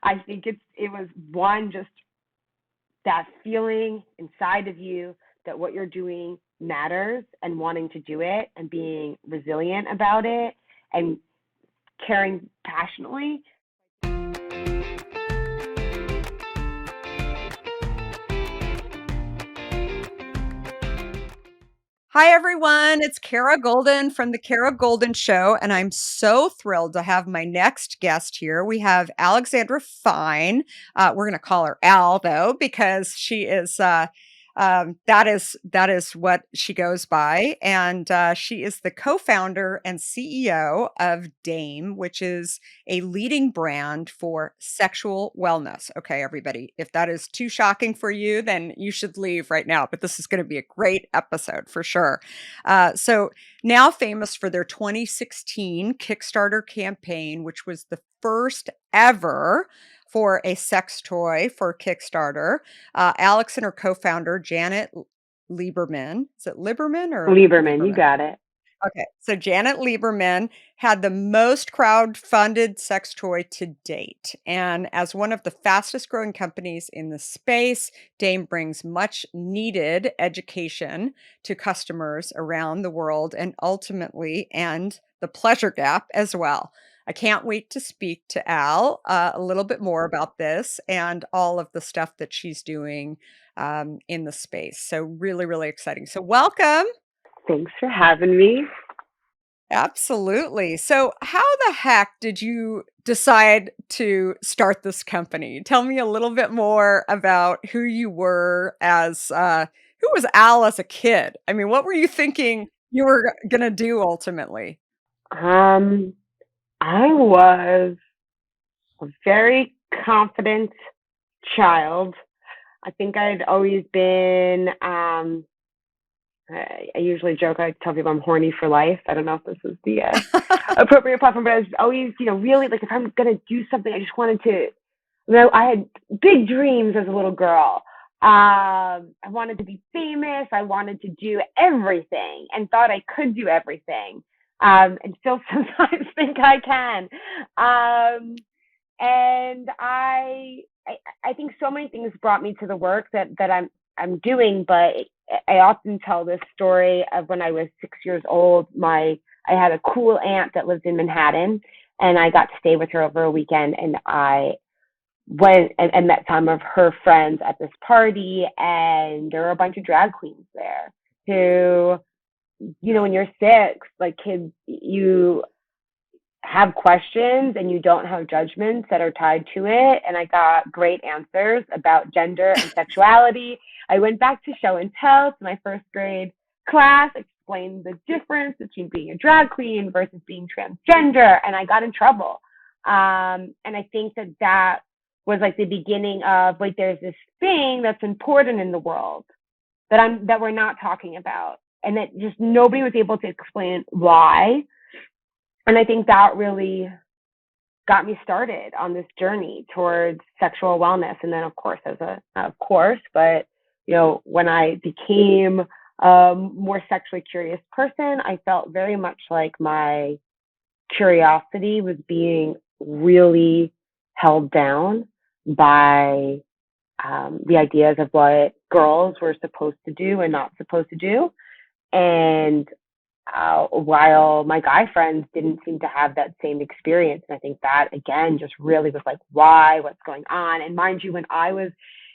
I think it was one, just that feeling inside of you that what you're doing matters and wanting to do it and being resilient about it and caring passionately. Hi, everyone. It's Kara Goldin from The Kara Goldin Show, and I'm so thrilled to have my next guest here. We have Alexandra Fine. We're going to call her Al, though, because she is that is what she goes by, and she is the co-founder and CEO of Dame, which is a leading brand for sexual wellness. Okay, everybody, if that is too shocking for you, then you should leave right now. But this is going to be a great episode for sure. So now famous for their 2016 Kickstarter campaign, which was the first ever for a sex toy for Kickstarter. Alex and her co-founder, Janet Lieberman. Is it Lieberman or Lieberman, you Lieberman? got it. Okay, so Janet Lieberman had the most crowd-funded sex toy to date. And as one of the fastest growing companies in the space, Dame brings much needed education to customers around the world and ultimately end the pleasure gap as well. I can't wait to speak to Al a little bit more about this and all of the stuff that she's doing in the space. So really, really exciting. So welcome. Thanks for having me. Absolutely. So, how the heck did you decide to start this company? Tell me a little bit more about who you were as who was Al as a kid? I mean, what were you thinking you were going to do ultimately? Um, I was a very confident child. I think I'd always been, I usually joke, I tell people I'm horny for life. I don't know if this is the appropriate platform, but I was always, really like if I'm going to do something, I just wanted to, I had big dreams as a little girl. I wanted to be famous. I wanted to do everything and thought I could do everything. And still sometimes think I can. And I think so many things brought me to the work that I'm doing, but I often tell this story of when I was 6 years old. I had a cool aunt that lived in Manhattan, and I got to stay with her over a weekend, and I went and met some of her friends at this party, and there were a bunch of drag queens there who, when you're six, like kids, you have questions and you don't have judgments that are tied to it. And I got great answers about gender and sexuality. I went back to show and tell to my first grade class, explained the difference between being a drag queen versus being transgender, and I got in trouble. And I think that was like the beginning of like there's this thing that's important in the world that we're not talking about, and that just nobody was able to explain why. And I think that really got me started on this journey towards sexual wellness. And then, of course, but when I became a more sexually curious person, I felt very much like my curiosity was being really held down by the ideas of what girls were supposed to do and not supposed to do. And while my guy friends didn't seem to have that same experience. And I think that, again, just really was like, why? What's going on? And mind you, when I was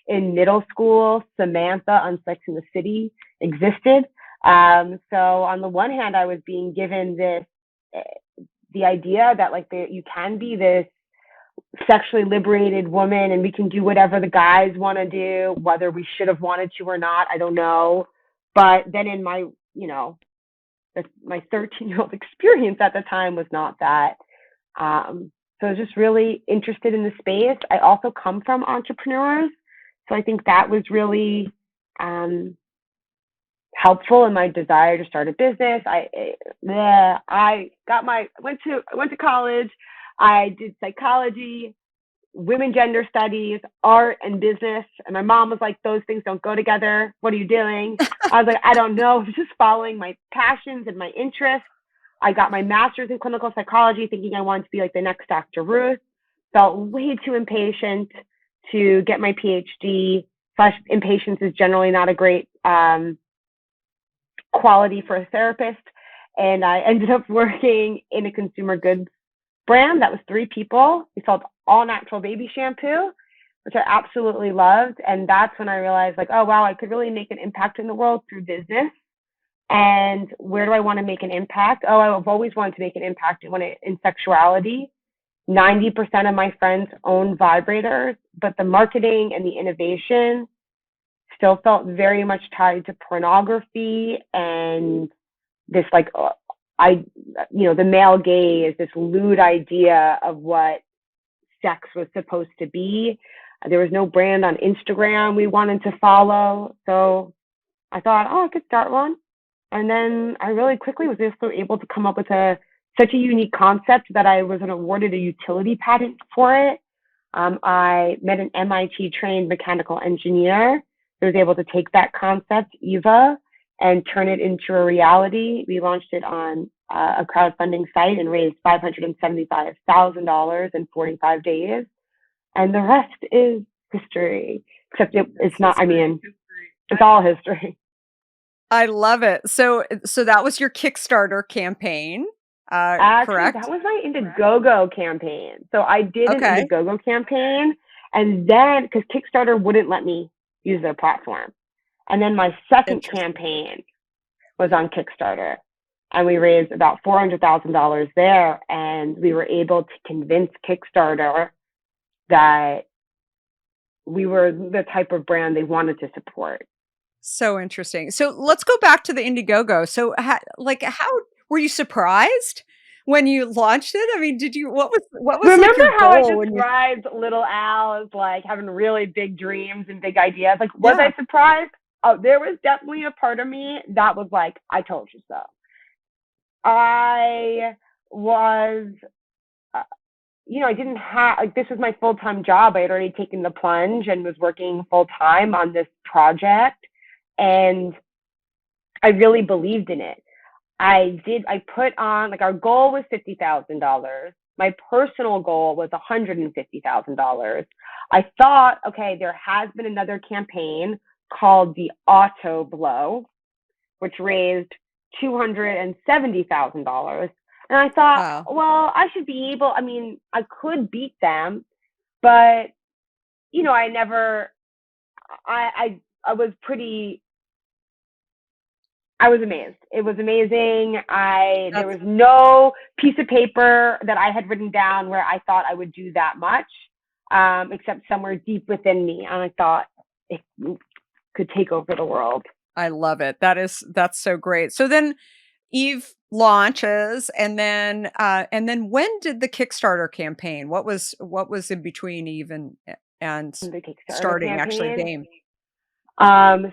in middle school, Samantha on Sex and the City existed. So on the one hand, I was being given the idea that like you can be this sexually liberated woman and we can do whatever the guys want to do, whether we should have wanted to or not, I don't know. But then in my 13-year-old experience at the time was not that. So I was just really interested in the space. I also come from entrepreneurs, so I think that was really helpful in my desire to start a business. I went to college. I did psychology, women gender studies, art, and business. And my mom was like, those things don't go together. What are you doing? I was like, I don't know. I was just following my passions and my interests. I got my master's in clinical psychology thinking I wanted to be like the next Dr. Ruth. felt way too impatient to get my PhD. Slash, impatience is generally not a great quality for a therapist. And I ended up working in a consumer goods brand that was 3 people. We sold all natural baby shampoo, which I absolutely loved. And that's when I realized, like, oh, wow, I could really make an impact in the world through business. And where do I want to make an impact? Oh, I've always wanted to make an impact in sexuality. 90% of my friends own vibrators, but the marketing and the innovation still felt very much tied to pornography and this, like, the male gaze, this lewd idea of what sex was supposed to be. There was no brand on Instagram we wanted to follow. So I thought, oh, I could start one. And then I really quickly was also able to come up with such a unique concept that I was awarded a utility patent for it. I met an MIT trained mechanical engineer who was able to take that concept, Eva, and turn it into a reality. We launched it on a crowdfunding site and raised $575,000 in 45 days. And the rest is history, except it's not, I mean, it's all history. I love it. So that was your Kickstarter campaign, Actually, correct? that was my Indiegogo campaign. So I did an Okay. Indiegogo campaign, and then because Kickstarter wouldn't let me use their platform. And then my second Interesting. campaign was on Kickstarter, and we raised about $400,000 there, and we were able to convince Kickstarter that we were the type of brand they wanted to support. So interesting. So let's go back to the Indiegogo. So how were you surprised when you launched it? I mean, what was like Remember your how I goal when you described little Al as like having really big dreams and big ideas? Like, was Yeah. I surprised? Oh, there was definitely a part of me that was like, I told you so. I was, uh, I didn't have, like, this was my full time job. I had already taken the plunge and was working full time on this project. And I really believed in it. I put on, like, our goal was $50,000. My personal goal was $150,000. I thought, okay, there has been another campaign called the Auto Blow, which raised $270,000. And I thought, Wow. well, I should be able, I mean, I could beat them, but, I never, I was pretty, I was amazed. It was amazing. There That's was no piece of paper that I had written down where I thought I would do that much, except somewhere deep within me. And I thought it could take over the world. I love it. That's so great. So then Eve launches and then when did the Kickstarter campaign? What was in between Eve and The Kickstarter starting actually campaign. Dame?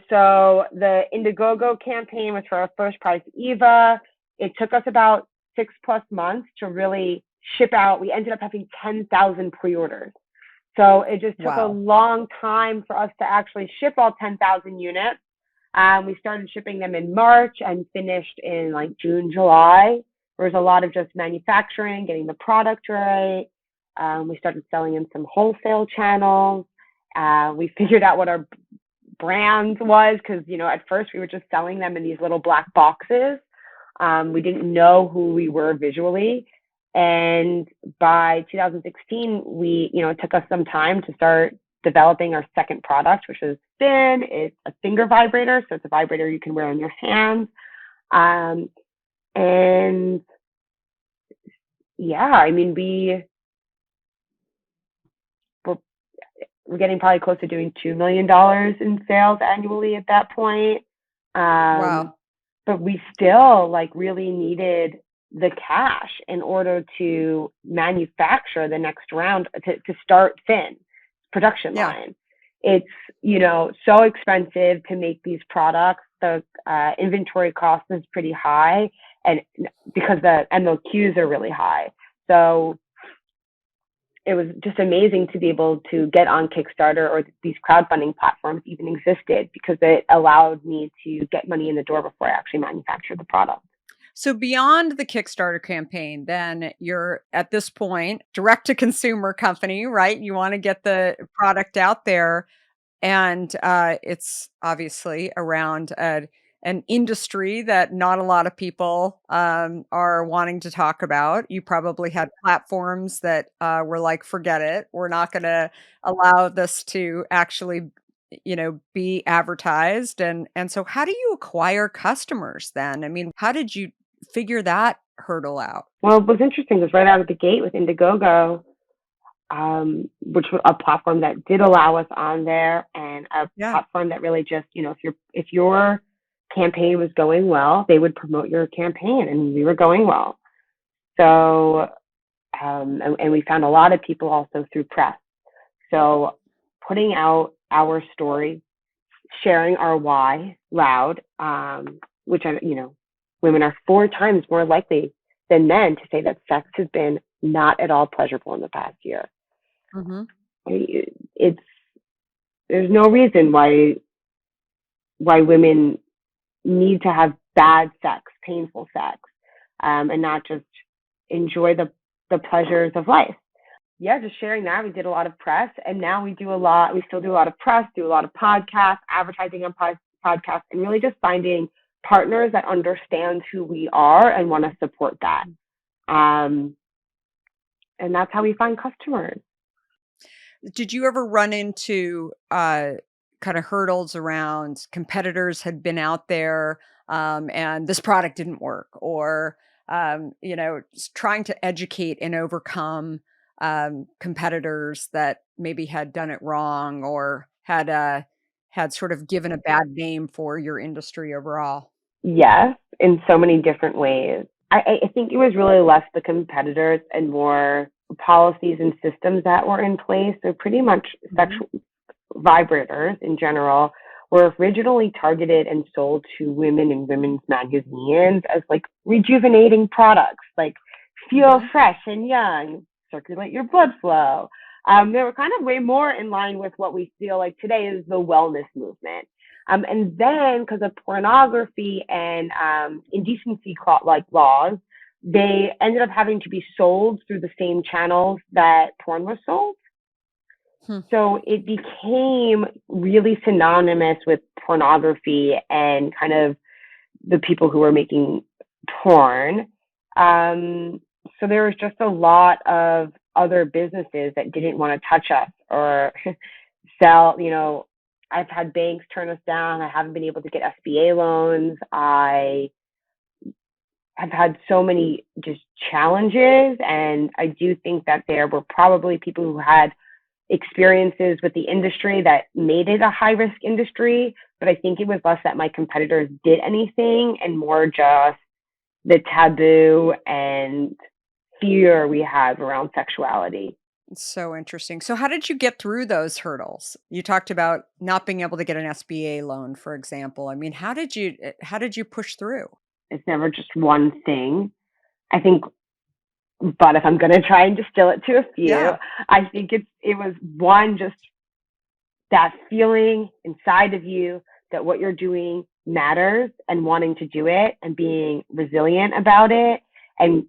So the Indiegogo campaign was for our first prize, Eva. It took us about 6+ months to really ship out. We ended up having 10,000 pre-orders. So it just took a Wow. long time for us to actually ship all 10,000 units. We started shipping them in March and finished in like June, July. There was a lot of just manufacturing, getting the product right. We started selling in some wholesale channels. We figured out what our brand was because, at first we were just selling them in these little black boxes. We didn't know who we were visually. And by 2016, it took us some time to start developing our second product, which is Thin. It's a finger vibrator, so it's a vibrator you can wear on your hands. And yeah, I mean, we're getting probably close to doing $2 million in sales annually at that point. Wow. But we still really needed the cash in order to manufacture the next round to start Thin production Yeah. line. It's, so expensive to make these products. The inventory cost is pretty high, and because the MOQs are really high. So it was just amazing to be able to get on Kickstarter, or these crowdfunding platforms even existed, because it allowed me to get money in the door before I actually manufactured the product. So beyond the Kickstarter campaign, then you're at this point direct to consumer company, right? You want to get the product out there. And, it's obviously around an industry that not a lot of people, are wanting to talk about. You probably had platforms that, were like, "Forget it. We're not gonna allow this to actually, be advertised." And so how do you acquire customers then? I mean, how did you figure that hurdle out? Well, what was interesting was right out of the gate with Indiegogo, which was a platform that did allow us on there, and a Yeah. platform that really just, if your campaign was going well, they would promote your campaign, and we were going well. So, and we found a lot of people also through press. So, putting out our story, sharing our why loud, which women are 4 times more likely than men to say that sex has been not at all pleasurable in the past year. Mhm. It's there's no reason why women need to have bad sex, painful sex, and not just enjoy the pleasures of life. Yeah, just sharing that. We did a lot of press, and now we still do a lot of press, do a lot of podcasts, advertising on podcasts, and really just finding partners that understand who we are and want to support that. Um, and that's how we find customers. Did you ever run into, kinda hurdles around competitors had been out there, and this product didn't work? Or, just trying to educate and overcome, competitors that maybe had done it wrong or had sort of given a bad name for your industry overall? Yes, in so many different ways. I think it was really less the competitors and more policies and systems that were in place. So pretty much Mhm. sexual vibrators in general were originally targeted and sold to women in women's magazines as like rejuvenating products, like feel Mhm. fresh and young, circulate your blood flow. They were kind of way more in line with what we feel like today is the wellness movement. And then, because of pornography and indecency like laws, they ended up having to be sold through the same channels that porn was sold. Hmm. So it became really synonymous with pornography and kind of the people who were making porn. Um, so there was just a lot of other businesses that didn't want to touch us or sell. I've had banks turn us down. I haven't been able to get SBA loans. I have had so many just challenges, and I do think that there were probably people who had experiences with the industry that made it a high risk industry. But I think it was less that my competitors did anything and more just the taboo and fear we have around sexuality. It's so interesting. So how did you get through those hurdles? You talked about not being able to get an SBA loan, for example. I mean, how did you push through? It's never just one thing. I think, but if I'm going to try and distill it to a few, Yeah. I think it was one, just that feeling inside of you that what you're doing matters and wanting to do it and being resilient about it and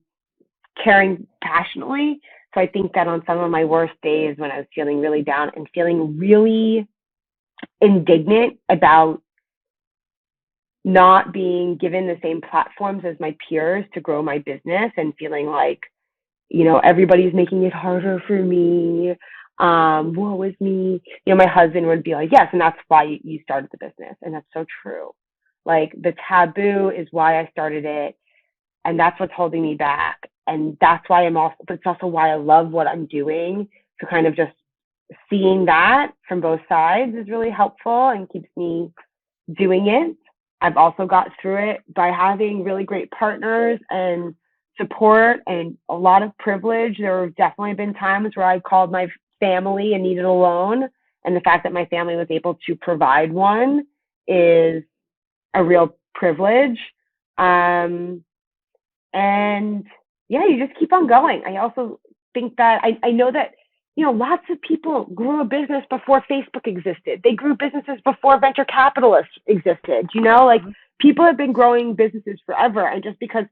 caring passionately. So I think that on some of my worst days when I was feeling really down and feeling really indignant about not being given the same platforms as my peers to grow my business and feeling like, everybody's making it harder for me. Woe is me. My husband would be like, yes, and that's why you started the business. And that's so true. Like the taboo is why I started it. And that's what's holding me back. And that's why but it's also why I love what I'm doing. So kind of just seeing that from both sides is really helpful and keeps me doing it. I've also got through it by having really great partners and support and a lot of privilege. There have definitely been times where I called my family and needed a loan. And the fact that my family was able to provide one is a real privilege. Um, and yeah, you just keep on going. I also think that I know that, lots of people grew a business before Facebook existed. They grew businesses before venture capitalists existed. Like Mhm. people have been growing businesses forever. And just because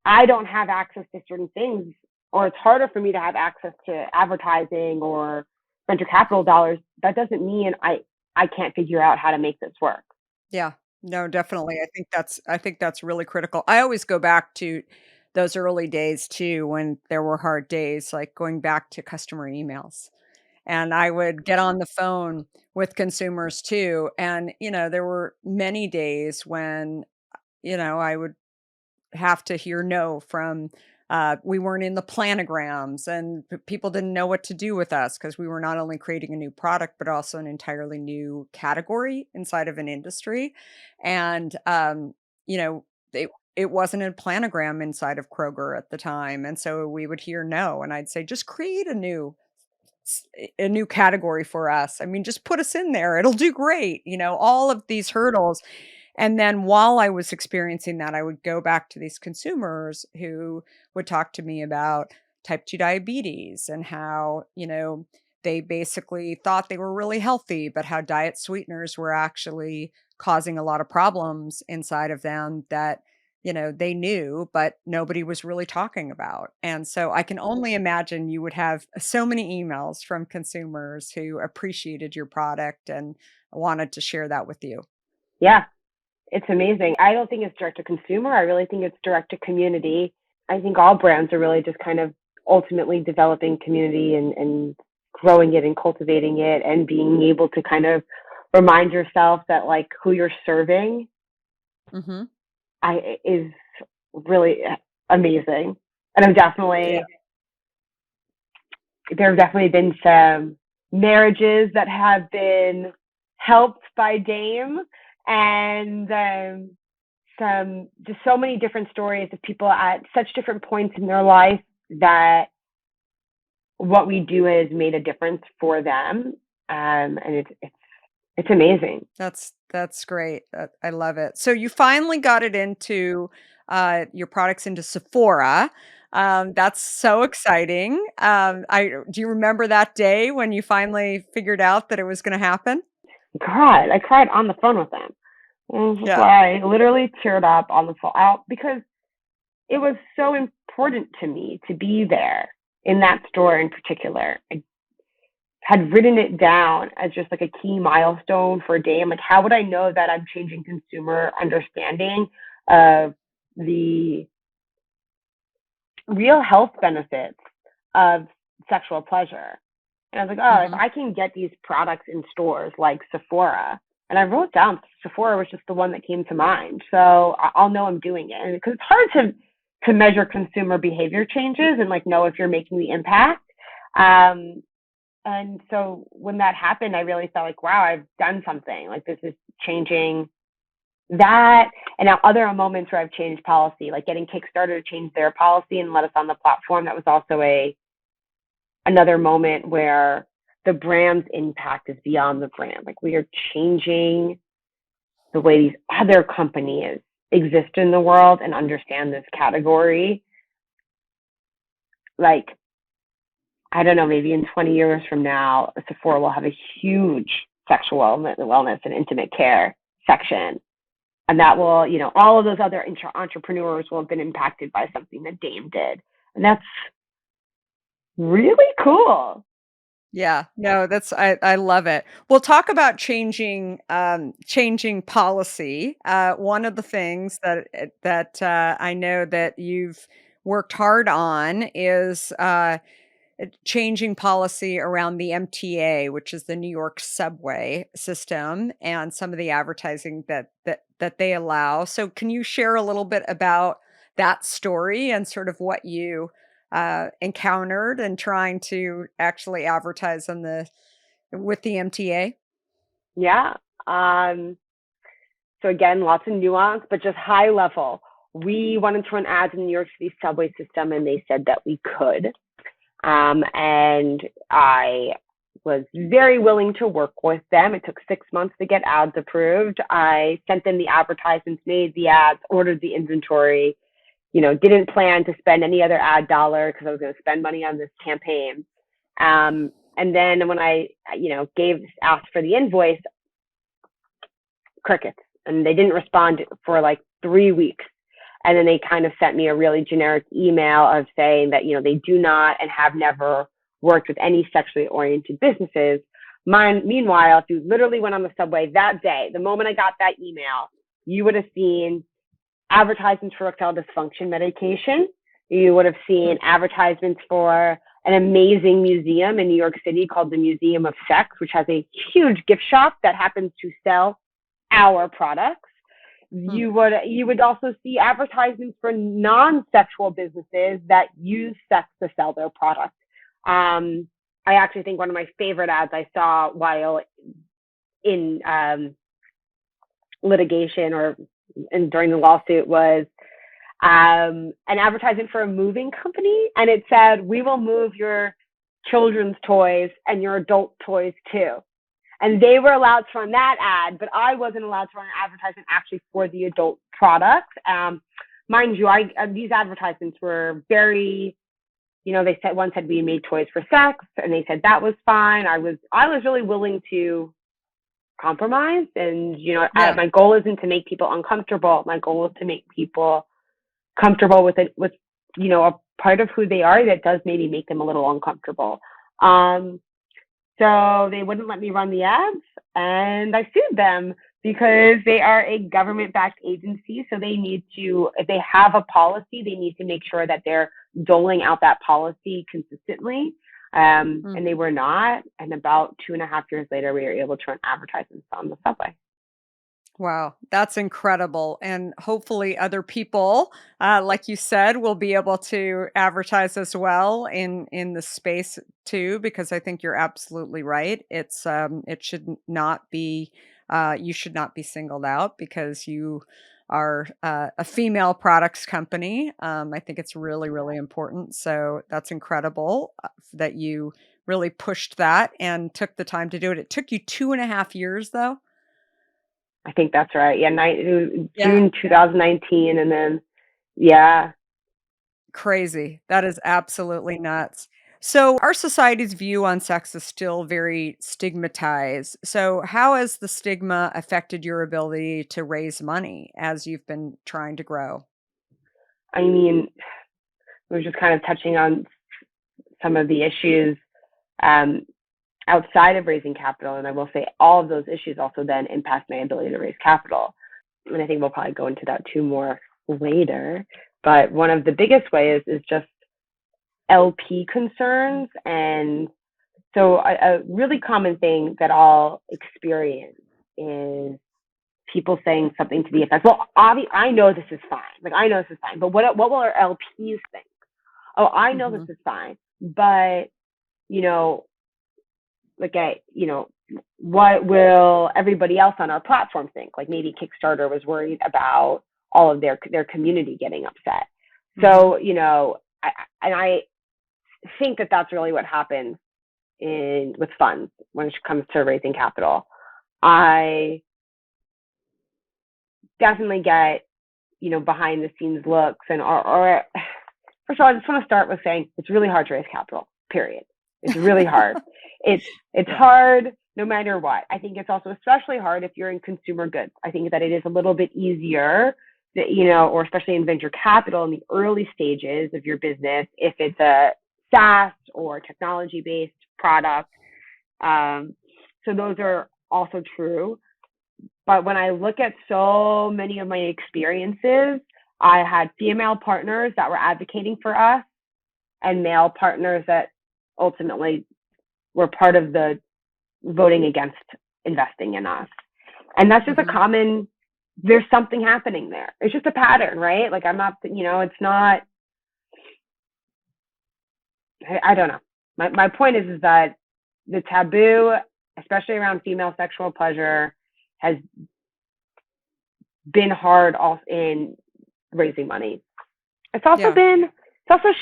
I don't have access to certain things, or it's harder for me to have access to advertising or venture capital dollars, that doesn't mean I can't figure out how to make this work. Yeah. No, definitely. I think that's really critical. I always go back to those early days too when there were hard days, like going back to customer emails. And I would get on the phone with consumers too. And, there were many days when, I would have to hear no from we weren't in the planograms and people didn't know what to do with us because we were not only creating a new product but also an entirely new category inside of an industry. And you know it wasn't a planogram inside of Kroger at the time, and so we would hear no, and I'd say just create a new category for us. I mean, just put us in there, it'll do great, all of these hurdles. And then while I was experiencing that, I would go back to these consumers who would talk to me about type 2 diabetes and how, they basically thought they were really healthy, but how diet sweeteners were actually causing a lot of problems inside of them that, they knew, but nobody was really talking about. And so I can only imagine you would have so many emails from consumers who appreciated your product and wanted to share that with you. Yeah, it's amazing. I don't think it's direct to consumer. I really think it's direct to community. I think all brands are really just kind of ultimately developing community and growing it and cultivating it and being able to kind of remind yourself that like who you're serving Mhm. is really amazing. And Yeah. there have definitely been some marriages that have been helped by Dame, and some just so many different stories of people at such different points in their life that what we do has made a difference for them, and it's amazing. That's great. I love it. So you finally got it into, your products into Sephora. That's so exciting. I do you remember that day when you finally figured out that it was gonna happen? God, I cried on the phone with them. It was just Yeah. like I literally teared up on the phone out because it was so important to me to be there in that store in particular. I had written it down as just like a key milestone for a day. I'm like, how would I know that I'm changing consumer understanding of the real health benefits of sexual pleasure? And I was like, oh, if Mhm. I can get these products in stores like Sephora, and I wrote down Sephora was just the one that came to mind. So I'll know I'm doing it. And because it's hard to measure consumer behavior changes and like know if you're making the impact. Um, and so when that happened, I really felt like, wow, I've done something. Like this is changing that. And now other moments where I've changed policy, like getting Kickstarter to change their policy and let us on the platform. That was also a another moment where the brand's impact is beyond the brand. Like we are changing the way these other companies exist in the world and understand this category. Like, I don't know, maybe in 20 years from now, Sephora will have a huge sexual wellness and intimate care section. And that will, all of those other entrepreneurs will have been impacted by something that Dame did. And that's really cool. Yeah, no, I love it. We'll talk about changing policy. One of the things that I know that you've worked hard on is changing policy around the MTA, which is the New York subway system, and some of the advertising that they allow. So, can you share a little bit about that story and sort of what you encountered and trying to actually advertise on the with the MTA? Yeah. Um, So again, lots of nuance, but just high level. We wanted to run ads in the New York City subway system, and they said that we could. And I was very willing to work with them. It took 6 months to get ads approved. I sent them the advertisements, made the ads, ordered the inventory, didn't plan to spend any other ad dollar because I was going to spend money on this campaign. And then when I, asked for the invoice, crickets. And they didn't respond for like 3 weeks. And then they kind of sent me a really generic email of saying that, they do not and have never worked with any sexually oriented businesses. Meanwhile, if you literally went on the subway that day, the moment I got that email, you would have seen advertisements for erectile dysfunction medication. You would have seen advertisements for an amazing museum in New York City called the Museum of Sex, which has a huge gift shop that happens to sell our products. You would also see advertisements for non-sexual businesses that use sex to sell their product. I actually think one of my favorite ads I saw while in litigation and during the lawsuit was an advertisement for a moving company, and it said, "We will move your children's toys and your adult toys too." And they were allowed to run that ad, but I wasn't allowed to run an advertisement actually for the adult products. Mind you, these advertisements were very, they said, one said we made toys for sex, and they said that was fine. I was really willing to compromise, and my goal isn't to make people uncomfortable. My goal is to make people comfortable with it, with a part of who they are that does maybe make them a little uncomfortable. So they wouldn't let me run the ads, and I sued them because they are a government-backed agency. So they need to, if they have a policy, they need to make sure that they're doling out that policy consistently. And they were not. And about 2.5 years later, we were able to run advertisements on the subway. Wow, that's incredible. And hopefully other people, like you said, will be able to advertise as well in the space too, because I think you're absolutely right. It should not be you should not be singled out because you are a female products company. I think it's really, really important. So that's incredible that you really pushed that and took the time to do it. It took you 2.5 years though. I think that's right. Yeah, Yeah. June 2019, and then yeah. Crazy. That is absolutely nuts. So our society's view on sex is still very stigmatized. So how has the stigma affected your ability to raise money as you've been trying to grow? I mean, we're just kind of touching on some of the issues outside of raising capital, and I will say all of those issues also then impact my ability to raise capital. And I think we'll probably go into that too more later. But one of the biggest ways is just LP concerns. And so a really common thing that I'll experience is people saying something to the effect, "Well, I know this is fine. Like, I know this is fine, but what will our LPs think? Oh, I know this Mhm. is fine, but, what will everybody else on our platform think?" Like maybe Kickstarter was worried about all of their community getting upset. So, I think that that's really what happens with funds when it comes to raising capital. I definitely get, behind the scenes looks or first of all, I just want to start with saying it's really hard to raise capital, period. It's really hard. It's Yeah. hard no matter what. I think it's also especially hard if you're in consumer goods. I think that it is a little bit easier that, or especially in venture capital in the early stages of your business, if it's a SaaS or technology-based product. So those are also true. But when I look at so many of my experiences, I had female partners that were advocating for us and male partners that ultimately were part of the voting against investing in us. And that's just there's something happening there. It's just a pattern, right? Like I'm not, it's not, I don't know. My point is that the taboo, especially around female sexual pleasure, has been hard off in raising money. It's also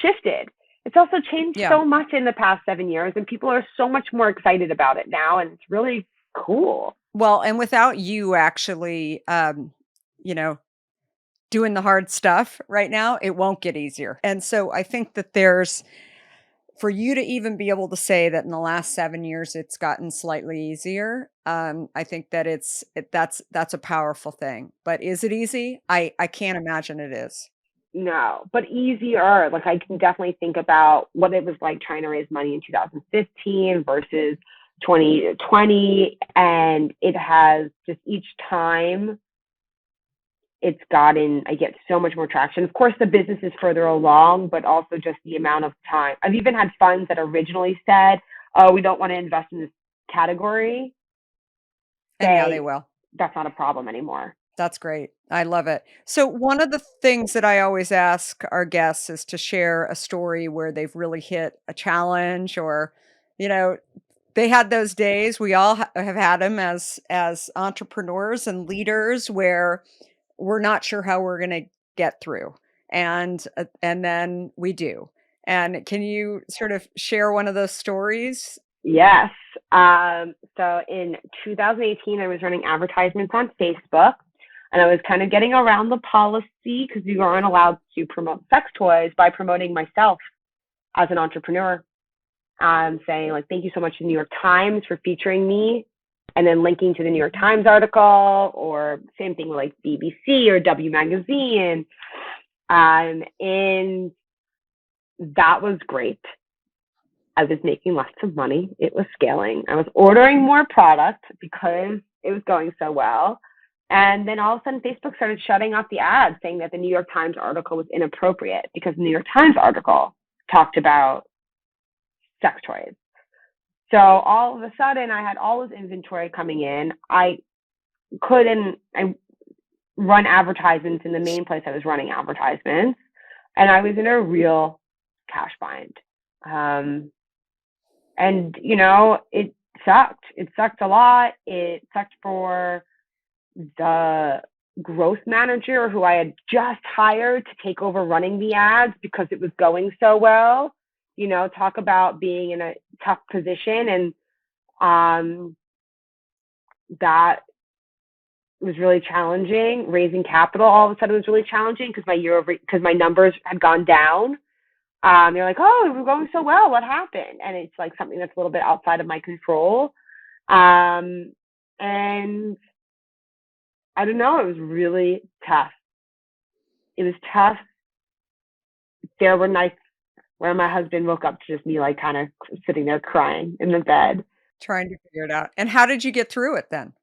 shifted. It's also changed so much in the past 7 years, and people are so much more excited about it now, and it's really cool. Well, and without you actually, doing the hard stuff right now, it won't get easier. And so I think that there's for you to even be able to say that in the last 7 years it's gotten slightly easier, I think that that's a powerful thing. But is it easy? I can't imagine it is. No, but easier. Like I can definitely think about what it was like trying to raise money in 2015 versus 2020. And it has just each time I get so much more traction. Of course, the business is further along, but also just the amount of time. I've even had funds that originally said, oh, we don't want to invest in this category, And now they say will. that's not a problem anymore. That's great. I love it. So one of the things that I always ask our guests is to share a story where they've really hit a challenge or, you know, they had those days. We all have had them as entrepreneurs and leaders where we're not sure how we're going to get through, and then we do. And can you sort of share one of those stories? Yes. So in 2018, I was running advertisements on Facebook, and I was kind of getting around the policy because we weren't allowed to promote sex toys by promoting myself as an entrepreneur. Saying like, thank you so much to the New York Times for featuring me, and then linking to the New York Times article, or same thing with like BBC or W Magazine. And that was great. I was making lots of money. It was scaling. I was ordering more product because it was going so well. And then all of a sudden, Facebook started shutting off the ads, saying that the New York Times article was inappropriate because the New York Times article talked about sex toys. So all of a sudden, I had all this inventory coming in. I run advertisements in the main place I was running advertisements, and I was in a real cash bind. And it sucked. It sucked a lot. It sucked for the growth manager who I had just hired to take over running the ads because it was going so well. Talk about being in a tough position, and that was really challenging. Raising capital all of a sudden was really challenging because my numbers had gone down. They're like, oh, we're going so well. What happened? And it's like something that's a little bit outside of my control. And I don't know, it was really tough. It was tough. There were nights where my husband woke up to just me like kind of sitting there crying in the bed. Trying to figure it out. And how did you get through it then?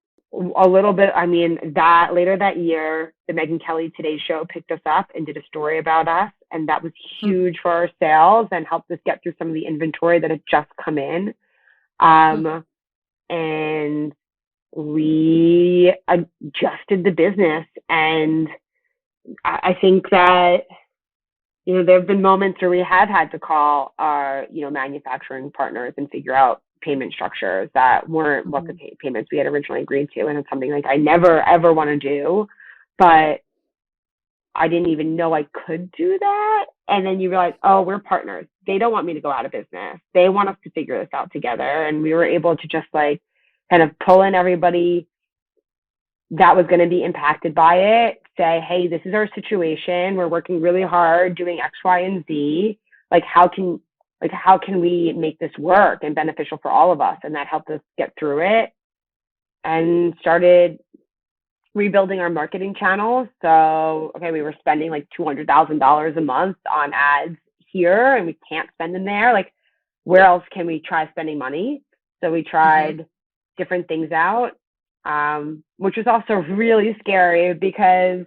A little bit. I mean, that later that year, the Megyn Kelly Today Show picked us up and did a story about us, and that was Hmm. huge for our sales and helped us get through some of the inventory that had just come in. Hmm. And we adjusted the business, and I think that there have been moments where we have had to call our manufacturing partners and figure out payment structures that weren't what the payments we had originally agreed to, and it's something like I never ever want to do, but I didn't even know I could do that. And then you realize, oh, we're partners. They don't want me to go out of business. They want us to figure this out together. And we were able to just like kind of pull in everybody that was going to be impacted by it, say, hey, this is our situation. We're working really hard doing X, Y, and Z. How can we make this work and beneficial for all of us? And that helped us get through it and started rebuilding our marketing channels. So, okay, we were spending like $200,000 a month on ads here, and we can't spend them there. Like, where else can we try spending money? So we tried different things out, which was also really scary because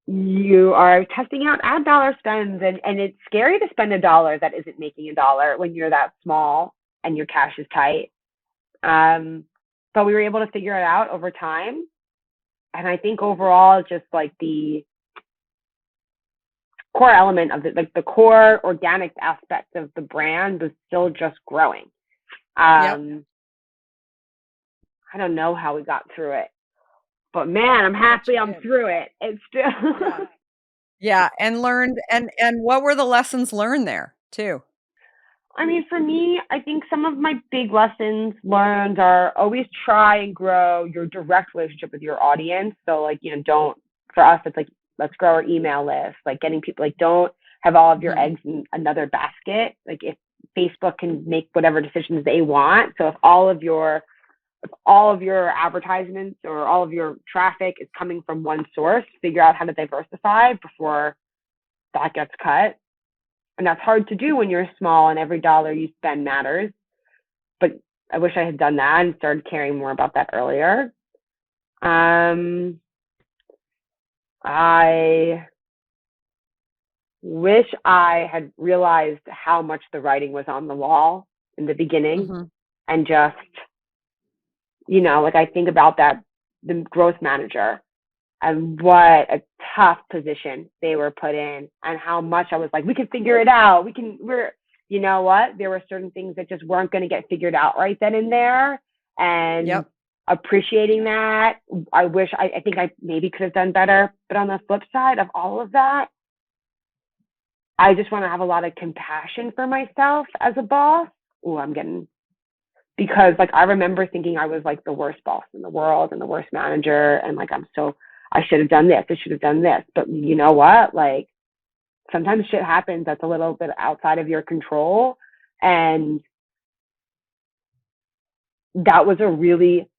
you are testing out ad dollar spends, and it's scary to spend $1 that isn't making $1 when you're that small and your cash is tight. But we were able to figure it out over time. And I think overall, just like the core element of it, like the core organic aspect of the brand was still just growing. Yep. I don't know how we got through it, but man, I'm happy I'm through it. It's still Yeah, and learned and what were the lessons learned there too? I mean, for me, I think some of my big lessons learned are always try and grow your direct relationship with your audience. So like, for us, it's like, let's grow our email list, like getting people, like don't have all of your Mhm. eggs in another basket. Like if Facebook can make whatever decisions they want, so if all of your advertisements or all of your traffic is coming from one source, figure out how to diversify before that gets cut. And that's hard to do when you're small and every dollar you spend matters. But I wish I had done that and started caring more about that earlier. Um, I wish I had realized how much the writing was on the wall in the beginning Mhm. and just, like I think about the growth manager and what a tough position they were put in and how much I was like, we can figure it out. You know what? There were certain things that just weren't going to get figured out right then and there. And Yep. appreciating that, I think I maybe could have done better. But on the flip side of all of that, I just want to have a lot of compassion for myself as a boss. Oh, because like I remember thinking I was like the worst boss in the world and the worst manager and like I should have done this, I should have done this. But you know what? Like sometimes shit happens that's a little bit outside of your control. And that was a really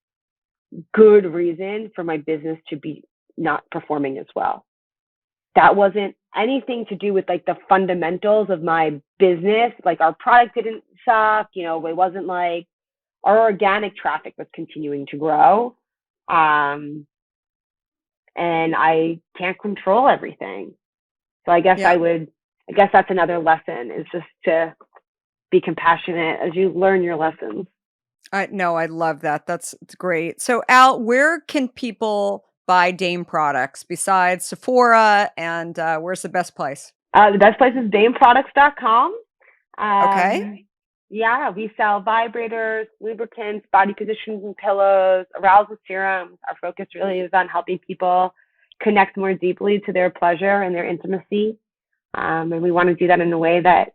good reason for my business to be not performing as well. That wasn't anything to do with like the fundamentals of my business. Like our product didn't suck, it wasn't like our organic traffic was continuing to grow. And I can't control everything. So Yep. I guess that's another lesson is just to be compassionate as you learn your lessons. No, I love that. It's great. So, Al, where can people buy Dame products besides Sephora? And where's the best place? The best place is dameproducts.com. Okay. Yeah, we sell vibrators, lubricants, body positions and pillows, arousal serums. Our focus really is on helping people connect more deeply to their pleasure and their intimacy. And we want to do that in a way that,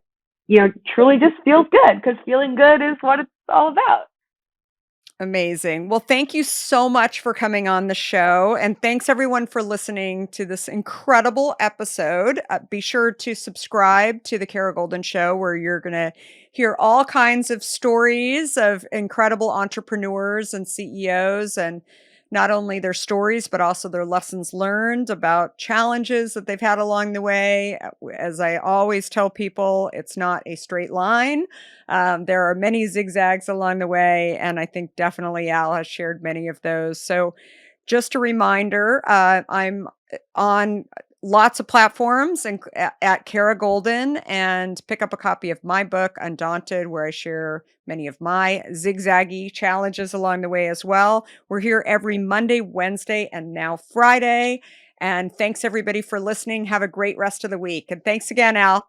truly just feels good because feeling good is what it's all about. Amazing. Well, thank you so much for coming on the show. And thanks everyone for listening to this incredible episode. Be sure to subscribe to The Kara Goldin Show, where you're going to hear all kinds of stories of incredible entrepreneurs and CEOs, and not only their stories, but also their lessons learned about challenges that they've had along the way. As I always tell people, it's not a straight line. There are many zigzags along the way, and I think definitely Al has shared many of those. So, just a reminder, I'm on lots of platforms and at Kara Goldin, and pick up a copy of my book, Undaunted, where I share many of my zigzaggy challenges along the way as well. We're here every Monday, Wednesday, and now Friday. And thanks everybody for listening. Have a great rest of the week. And thanks again, Al.